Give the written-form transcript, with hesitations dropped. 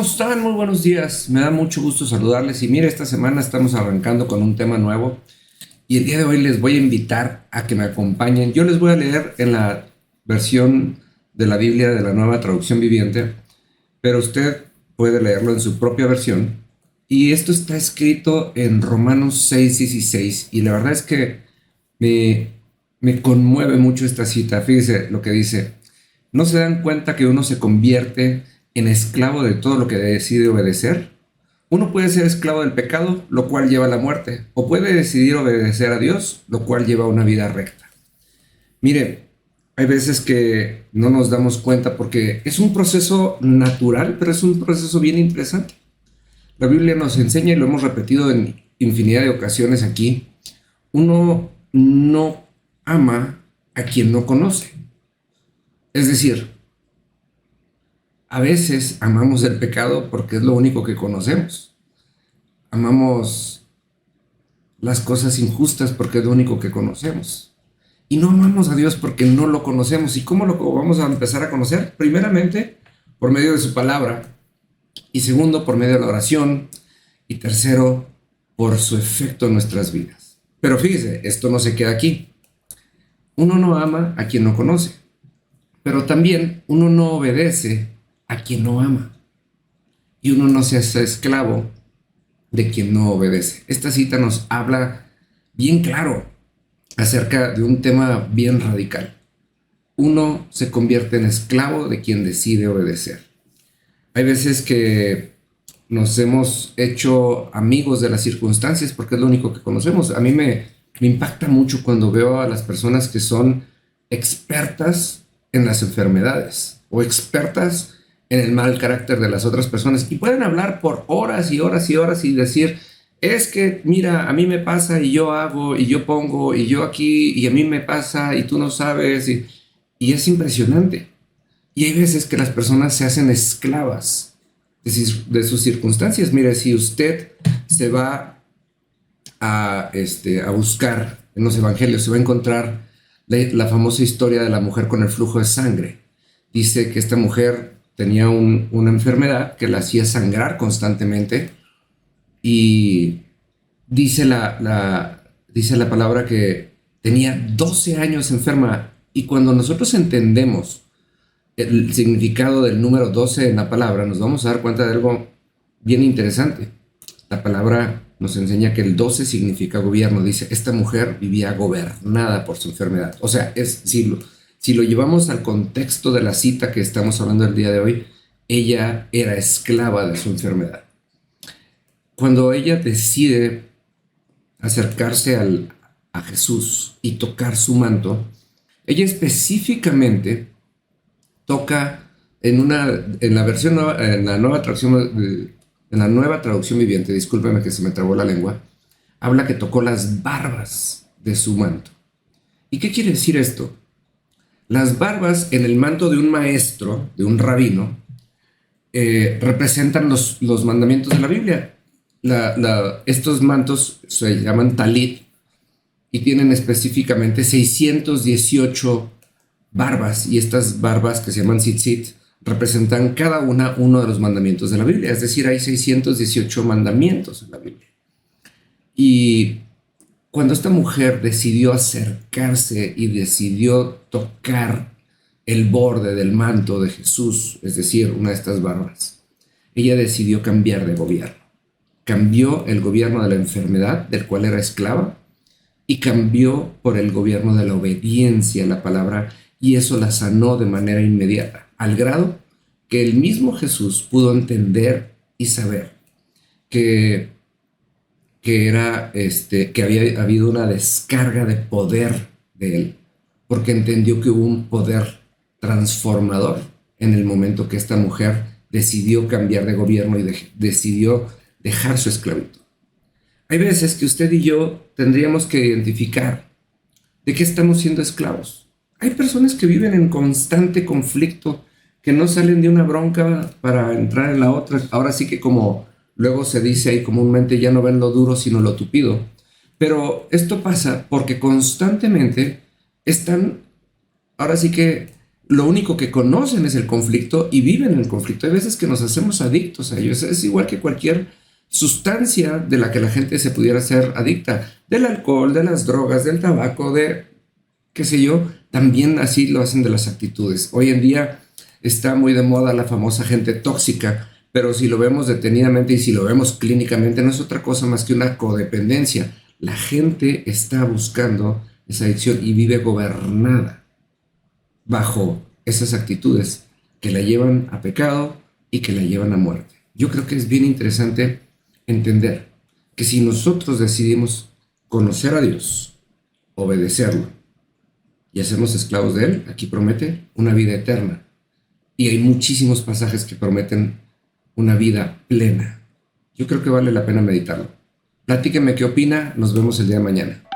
están? Muy buenos días. Me da mucho gusto saludarles. Y mire, esta semana estamos arrancando con un tema nuevo. Y el día de hoy les voy a invitar a que me acompañen. Yo les voy a leer en la versión de la Biblia de la Nueva Traducción Viviente, pero usted puede leerlo en su propia versión. Y esto está escrito en Romanos 6:16. Y la verdad es que me, me conmueve mucho esta cita. Fíjese lo que dice. ¿No se dan cuenta que uno se convierte en esclavo de todo lo que decide obedecer? Uno puede ser esclavo del pecado, lo cual lleva a la muerte, o puede decidir obedecer a Dios, lo cual lleva a una vida recta. Mire, hay veces que no nos damos cuenta porque es un proceso natural, pero es un proceso bien interesante. La Biblia nos enseña, y lo hemos repetido en infinidad de ocasiones aquí, uno no ama a quien no conoce. Es decir, a veces amamos el pecado porque es lo único que conocemos. Amamos las cosas injustas porque es lo único que conocemos. Y no amamos a Dios porque no lo conocemos. ¿Y cómo lo vamos a empezar a conocer? Primeramente, por medio de su palabra. Y segundo, por medio de la oración. Y tercero, por su efecto en nuestras vidas. Pero fíjese, esto no se queda aquí. Uno no ama a quien no conoce. Pero también uno no obedece a quien no ama. Y uno no se hace esclavo de quien no obedece. Esta cita nos habla bien claro acerca de un tema bien radical. Uno se convierte en esclavo de quien decide obedecer. Hay veces que nos hemos hecho amigos de las circunstancias porque es lo único que conocemos. A mí me impacta mucho cuando veo a las personas que son expertas en las enfermedades o expertas en el mal carácter de las otras personas y pueden hablar por horas y horas y horas y decir, es que mira, a mí me pasa y yo hago y yo pongo y yo aquí y a mí me pasa y tú no sabes y es impresionante. Y hay veces que las personas se hacen esclavas de sus circunstancias. Mire, si usted se va a buscar en los evangelios, se va a encontrar la famosa historia de la mujer con el flujo de sangre. Dice que esta mujer tenía una enfermedad que la hacía sangrar constantemente y dice dice la palabra que tenía 12 años enferma. Y cuando nosotros entendemos el significado del número 12 en la palabra, nos vamos a dar cuenta de algo bien interesante. La palabra nos enseña que el 12 significa gobierno. Dice, esta mujer vivía gobernada por su enfermedad. O sea, si lo llevamos al contexto de la cita que estamos hablando el día de hoy, ella era esclava de su enfermedad. Cuando ella decide acercarse a Jesús y tocar su manto, ella específicamente toca en la versión nueva, en la nueva traducción viviente, discúlpeme que se me trabó la lengua, habla que tocó las barbas de su manto. ¿Y qué quiere decir esto? Las barbas en el manto de un maestro, de un rabino, representan los mandamientos de la Biblia. Estos mantos se llaman talit y tienen específicamente 618 barbas, y estas barbas que se llaman tzitzit representan cada uno de los mandamientos de la Biblia. Es decir, hay 618 mandamientos en la Biblia. Y cuando esta mujer decidió acercarse y decidió tocar el borde del manto de Jesús, es decir, una de estas barbas, ella decidió cambiar de gobierno. Cambió el gobierno de la enfermedad, del cual era esclava, y cambió por el gobierno de la obediencia a la palabra, y eso la sanó de manera inmediata, al grado que el mismo Jesús pudo entender y saber que había habido una descarga de poder de él, porque entendió que hubo un poder transformador en el momento que esta mujer decidió cambiar de gobierno y decidió dejar su esclavitud. Hay veces que usted y yo tendríamos que identificar de qué estamos siendo esclavos. Hay personas que viven en constante conflicto, que no salen de una bronca para entrar en la otra. Ahora sí que, como luego se dice ahí comúnmente, ya no ven lo duro sino lo tupido. Pero esto pasa porque constantemente están, ahora sí que lo único que conocen es el conflicto y viven el conflicto. Hay veces que nos hacemos adictos a ellos. Es igual que cualquier sustancia de la que la gente se pudiera ser adicta. Del alcohol, de las drogas, del tabaco, de qué sé yo. También así lo hacen de las actitudes. Hoy en día está muy de moda la famosa gente tóxica, pero si lo vemos detenidamente y si lo vemos clínicamente, no es otra cosa más que una codependencia. La gente está buscando esa adicción y vive gobernada bajo esas actitudes que la llevan a pecado y que la llevan a muerte. Yo creo que es bien interesante entender que si nosotros decidimos conocer a Dios, obedecerlo y hacernos esclavos de Él, aquí promete una vida eterna. Y hay muchísimos pasajes que prometen una vida plena. Yo creo que vale la pena meditarlo. Platíquenme qué opina, nos vemos el día de mañana.